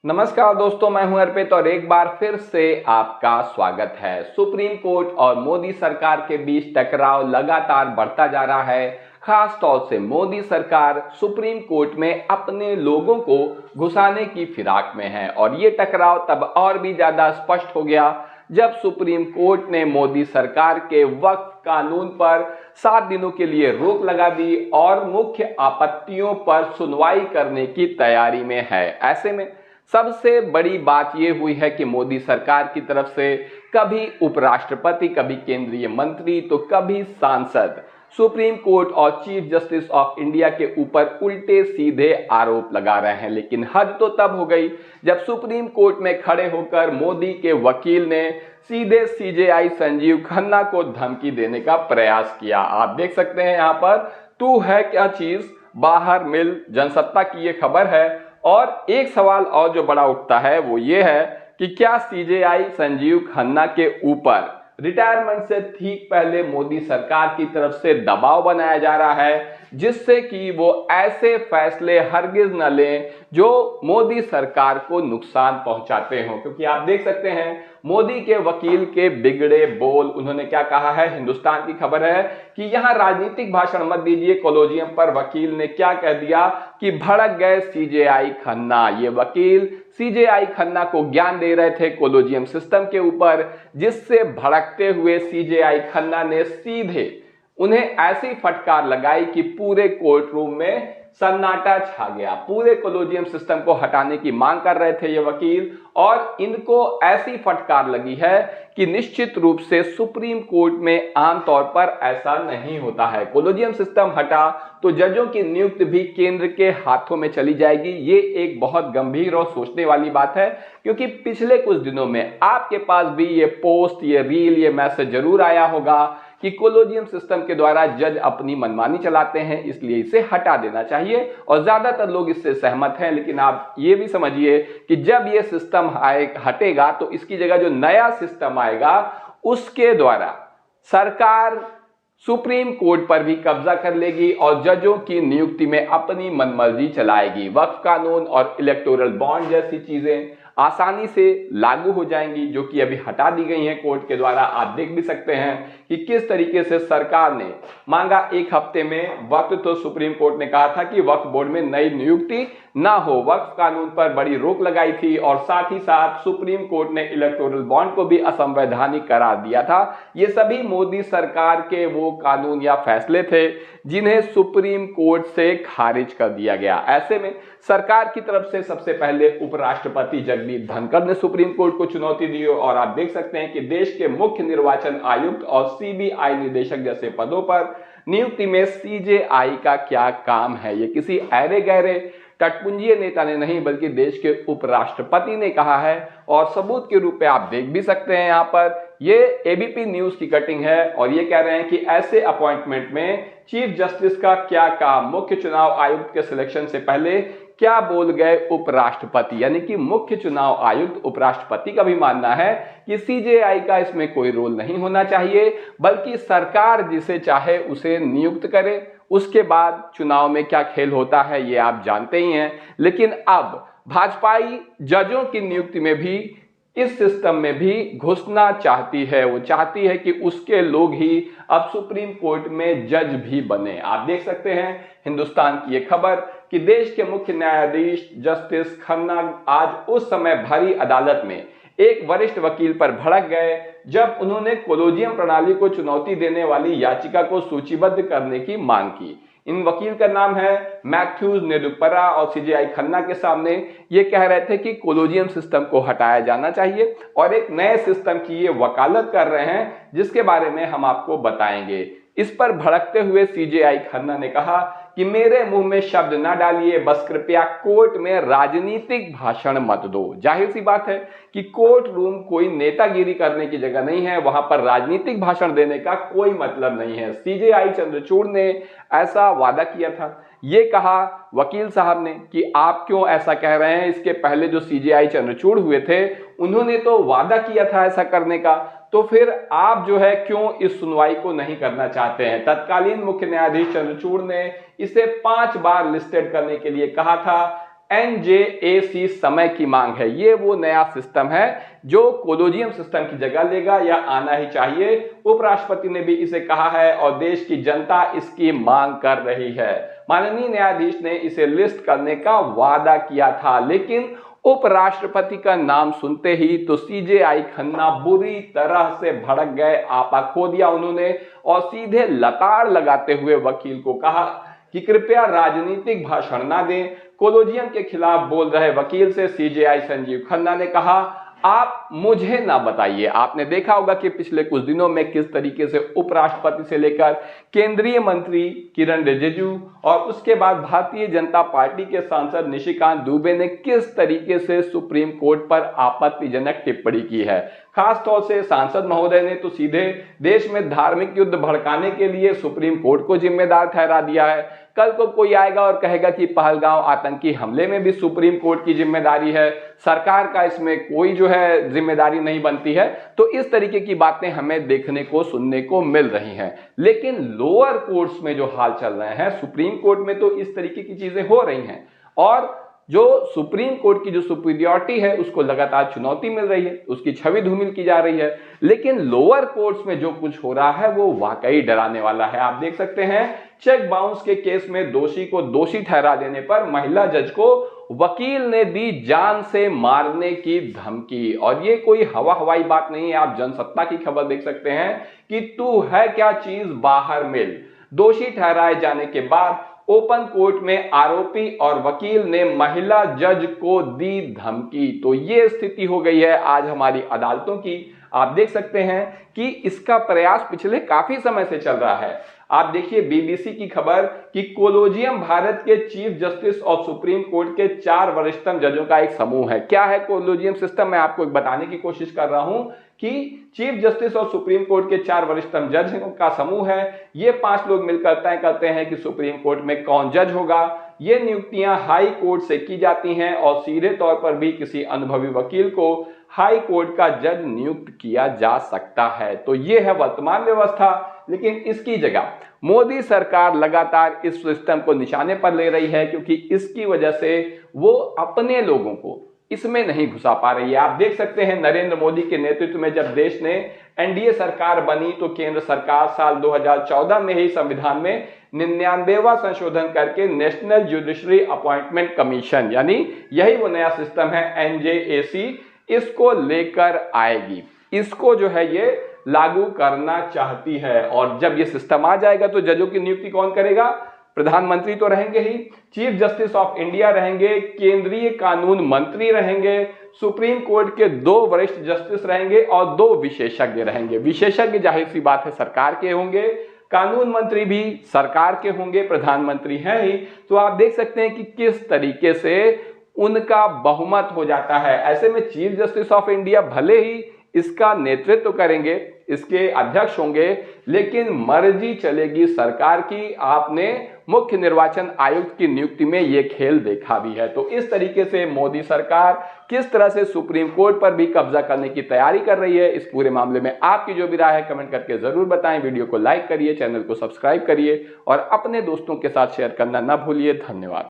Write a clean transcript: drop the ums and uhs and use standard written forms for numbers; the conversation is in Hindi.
नमस्कार दोस्तों, मैं हूं अर्पित और एक बार फिर से आपका स्वागत है। सुप्रीम कोर्ट और मोदी सरकार के बीच टकराव लगातार बढ़ता जा रहा है। खास तौर से मोदी सरकार सुप्रीम कोर्ट में अपने लोगों को घुसाने की फिराक में है और ये टकराव तब और भी ज्यादा स्पष्ट हो गया जब सुप्रीम कोर्ट ने मोदी सरकार के वक्फ कानून पर 7 दिनों के लिए रोक लगा दी और मुख्य आपत्तियों पर सुनवाई करने की तैयारी में है। ऐसे में सबसे बड़ी बात यह हुई है कि मोदी सरकार की तरफ से कभी उपराष्ट्रपति, कभी केंद्रीय मंत्री तो कभी सांसद सुप्रीम कोर्ट और चीफ जस्टिस ऑफ इंडिया के ऊपर उल्टे सीधे आरोप लगा रहे हैं। लेकिन हद तो तब हो गई जब सुप्रीम कोर्ट में खड़े होकर मोदी के वकील ने सीधे सीजेआई संजीव खन्ना को धमकी देने का प्रयास किया। आप देख सकते हैं यहाँ पर, तू है क्या चीज, बाहर मिल, जनसत्ता की ये खबर है। और एक सवाल और जो बड़ा उठता है वो ये है कि क्या सीजेआई संजीव खन्ना के ऊपर रिटायरमेंट से ठीक पहले मोदी सरकार की तरफ से दबाव बनाया जा रहा है जिससे कि वो ऐसे फैसले हरगिज न लें जो मोदी सरकार को नुकसान पहुंचाते हो। क्योंकि आप देख सकते हैं मोदी के वकील के बिगड़े बोल, उन्होंने क्या कहा है, हिंदुस्तान की खबर है कि यहां राजनीतिक भाषण मत दीजिए। कॉलोजियम पर वकील ने क्या कह दिया कि भड़क गए सीजेआई खन्ना। ये वकील सीजेआई खन्ना को ज्ञान दे रहे थे कॉलोजियम सिस्टम के ऊपर, जिससे भड़कते हुए सीजेआई खन्ना ने सीधे उन्हें ऐसी फटकार लगाई कि पूरे कोर्ट रूम में सन्नाटा छा गया। पूरे कॉलोजियम सिस्टम को हटाने की मांग कर रहे थे ये वकील और इनको ऐसी फटकार लगी है कि निश्चित रूप से सुप्रीम कोर्ट में आमतौर पर ऐसा नहीं होता है। कॉलोजियम सिस्टम हटा तो जजों की नियुक्ति भी केंद्र के हाथों में चली जाएगी। ये एक बहुत गंभीर और सोचने वाली बात है, क्योंकि पिछले कुछ दिनों में आपके पास भी ये पोस्ट, ये रील, ये मैसेज जरूर आया होगा कि कॉलोजियम सिस्टम के द्वारा जज अपनी मनमानी चलाते हैं, इसलिए इसे हटा देना चाहिए और ज्यादातर लोग इससे सहमत हैं। लेकिन आप ये भी समझिए कि जब ये सिस्टम हटेगा तो इसकी जगह जो नया सिस्टम आएगा उसके द्वारा सरकार सुप्रीम कोर्ट पर भी कब्जा कर लेगी और जजों की नियुक्ति में अपनी मनमर्जी चलाएगी। वक्फ कानून और इलेक्टोरल बॉन्ड जैसी चीजें आसानी से लागू हो जाएंगी, जो कि अभी हटा दी गई हैं कोर्ट के द्वारा। आप देख भी सकते हैं कि किस तरीके से सरकार ने मांगा 1 हफ्ते में वक्त, तो सुप्रीम कोर्ट ने कहा था कि वक्फ बोर्ड में नई नियुक्ति ना हो। वक्फ कानून पर बड़ी रोक लगाई थी और साथ ही साथ सुप्रीम कोर्ट ने इलेक्टोरल बॉन्ड को भी असंवैधानिक करार दिया था। ये सभी मोदी सरकार के वो कानून या फैसले थे जिन्हें सुप्रीम कोर्ट से खारिज कर दिया गया। ऐसे में सरकार की तरफ से सबसे पहले उपराष्ट्रपति जगदीप धनखड़ ने सुप्रीम कोर्ट को चुनौती दी और आप देख सकते हैं कि देश के मुख्य निर्वाचन आयुक्त और सीबीआई निदेशक जैसे पदों पर नियुक्ति में सीजेआई का क्या काम है। ये किसी ऐरे गहरे टटपुंजिये नेता ने नहीं बल्कि देश के उपराष्ट्रपति ने कहा है और सबूत के रूप में आप देख भी सकते हैं। यहाँ पर ये एबीपी न्यूज की कटिंग है और ये कह रहे हैं कि ऐसे अपॉइंटमेंट में चीफ जस्टिस का क्या काम, मुख्य चुनाव आयुक्त के सिलेक्शन से पहले क्या बोल गए उपराष्ट्रपति। यानी कि मुख्य चुनाव आयुक्त उपराष्ट्रपति का भी मानना है कि सीजेआई का इसमें कोई रोल नहीं होना चाहिए, बल्कि सरकार जिसे चाहे उसे नियुक्त करे। उसके बाद चुनाव में क्या खेल होता है ये आप जानते ही हैं। लेकिन अब भाजपाई जजों की नियुक्ति में भी, इस सिस्टम में भी घुसना चाहती है। वो चाहती है कि उसके लोग ही अब सुप्रीम कोर्ट में जज भी बने। आप देख सकते हैं हिंदुस्तान की ये खबर कि देश के मुख्य न्यायाधीश जस्टिस खन्ना आज उस समय भरी अदालत में एक वरिष्ठ वकील पर भड़क गए जब उन्होंने कॉलोजियम प्रणाली को चुनौती देने वाली याचिका को सूचीबद्ध करने की मांग की। इन वकील का नाम है मैथ्यूज नेदुपरा और सीजेआई खन्ना के सामने ये कह रहे थे कि कॉलोजियम सिस्टम को हटाया जाना चाहिए और एक नए सिस्टम की ये वकालत कर रहे हैं जिसके बारे में हम आपको बताएंगे। इस पर भड़कते हुए सीजेआई खन्ना ने कहा कि मेरे मुंह में शब्द ना डालिए, बस कृपया कोर्ट में राजनीतिक भाषण मत दो। जाहिर सी बात है कि कोर्ट रूम कोई नेतागिरी करने की जगह नहीं है, वहां पर राजनीतिक भाषण देने का कोई मतलब नहीं है। सीजेआई चंद्रचूड़ ने ऐसा वादा किया था। ये कहा वकील साहब ने कि आप क्यों ऐसा कह रहे हैं, इसके पहले जो सीजेआई चंद्रचूड़ हुए थे उन्होंने तो वादा किया था ऐसा करने का, तो फिर आप जो है क्यों इस सुनवाई को नहीं करना चाहते हैं। तत्कालीन मुख्य न्यायाधीश चंद्रचूड़ ने इसे 5 बार लिस्टेड करने के लिए कहा था। NJAC समय की मांग है। ये वो नया सिस्टम है जो कोलोजियम सिस्टम की जगह लेगा या आना ही चाहिए। उपराष्ट्रपति ने भी इसे कहा है और देश की जनता इसकी मांग कर रही है। माननीय न्यायाधीश ने इसे लिस्ट करने का वादा किया था, लेकिन उपराष्ट्रपति का नाम सुनते ही तो CJI खन्ना बुरी तरह से भड़क गए। आपा खो दिया उन्होंने और सीधे लताड़ लगाते हुए वकील को कहा कि कृपया राजनीतिक भाषण ना दें। कोलोजियम के खिलाफ बोल रहे वकील से CJI संजीव खन्ना ने कहा, आप मुझे ना बताइए। आपने देखा होगा कि पिछले कुछ दिनों में किस तरीके से उपराष्ट्रपति से लेकर केंद्रीय मंत्री किरण रिजिजू और उसके बाद भारतीय जनता पार्टी के सांसद निशिकांत दुबे ने किस तरीके से सुप्रीम कोर्ट पर आपत्तिजनक टिप्पणी की है। खासतौर से सांसद महोदय ने तो सीधे देश में धार्मिक युद्ध भड़काने के लिए सुप्रीम कोर्ट को जिम्मेदार ठहरा दिया है। कल को कोई आएगा और कहेगा कि पहलगांव आतंकी हमले में भी सुप्रीम कोर्ट की जिम्मेदारी है, सरकार का इसमें कोई जो है जिम्मेदारी नहीं बनती है। तो इस तरीके की बातें हमें देखने को सुनने को मिल रही हैं। लेकिन लोअर कोर्ट्स में जो हाल चल रहे हैं, सुप्रीम कोर्ट में तो इस तरीके की चीजें हो रही हैं और जो सुप्रीम कोर्ट की जो सुपीरियरिटी है उसको लगातार चुनौती मिल रही है, उसकी छवि धूमिल की जा रही है। लेकिन लोअर कोर्ट्स में जो कुछ हो रहा है वो वाकई डराने वाला है। आप देख सकते हैं चेक बाउंस के केस में दोषी को दोषी ठहरा देने पर महिला जज को वकील ने दी जान से मारने की धमकी। और ये कोई हवाई बात नहीं है। आप जनसत्ता की खबर देख सकते हैं कि तू है क्या चीज बाहर मिल। दोषी ठहराए जाने के बाद ओपन कोर्ट में आरोपी और वकील ने महिला जज को दी धमकी। तो ये स्थिति हो गई है आज हमारी अदालतों की। आप देख सकते हैं कि इसका प्रयास पिछले काफी समय से चल रहा है। आप देखिए BBC की खबर कि कोलोजियम भारत के chief justice of supreme court के 4 वरिष्ठतम जजों का एक समूह है। क्या है कोलोजियम सिस्टम, मैं आपको बताने की कोशिश कर रहा हूं कि chief justice of supreme court के 4 वरिष्ठतम जज का समूह है। ये 5 लोग मिलकर तय करते हैं कि सुप्रीम कोर्ट में कौन जज होगा। ये नियुक्तियां हाई कोर्ट से की जाती हैं और सीधे तौर पर भी किसी अनुभवी वकील को हाई कोर्ट का जज नियुक्त किया जा सकता है। तो ये है वर्तमान व्यवस्था। लेकिन इसकी जगह मोदी सरकार लगातार इस सिस्टम को निशाने पर ले रही है, क्योंकि इसकी वजह से वो अपने लोगों को इसमें नहीं घुसा पा रही है। आप देख सकते हैं नरेंद्र मोदी के नेतृत्व में जब देश ने NDA सरकार बनी तो केंद्र सरकार साल 2014 में ही संविधान में 99वां संशोधन करके नेशनल जुडिशरी अपॉइंटमेंट कमीशन, यानी यही वो नया सिस्टम है NJAC, इसको लेकर आएगी। इसको जो है ये लागू करना चाहती है। और जब ये सिस्टम आ जाएगा तो जजों की नियुक्ति कौन करेगा? प्रधानमंत्री तो रहेंगे ही, चीफ जस्टिस ऑफ इंडिया रहेंगे, केंद्रीय कानून मंत्री रहेंगे, सुप्रीम कोर्ट के 2 वरिष्ठ जस्टिस रहेंगे और 2 विशेषज्ञ रहेंगे। विशेषज्ञ जाहिर सी बात है सरकार के होंगे, कानून मंत्री भी सरकार के होंगे, प्रधानमंत्री हैं ही। तो आप देख सकते हैं कि किस तरीके से उनका बहुमत हो जाता है। ऐसे में चीफ जस्टिस ऑफ इंडिया भले ही इसका नेतृत्व करेंगे, इसके अध्यक्ष होंगे, लेकिन मर्जी चलेगी सरकार की। आपने मुख्य निर्वाचन आयुक्त की नियुक्ति में यह खेल देखा भी है। तो इस तरीके से मोदी सरकार किस तरह से सुप्रीम कोर्ट पर भी कब्जा करने की तैयारी कर रही है, इस पूरे मामले में आपकी जो भी राय है कमेंट करके जरूर बताएं। वीडियो को लाइक करिए, चैनल को सब्सक्राइब करिए और अपने दोस्तों के साथ शेयर करना ना भूलिए। धन्यवाद।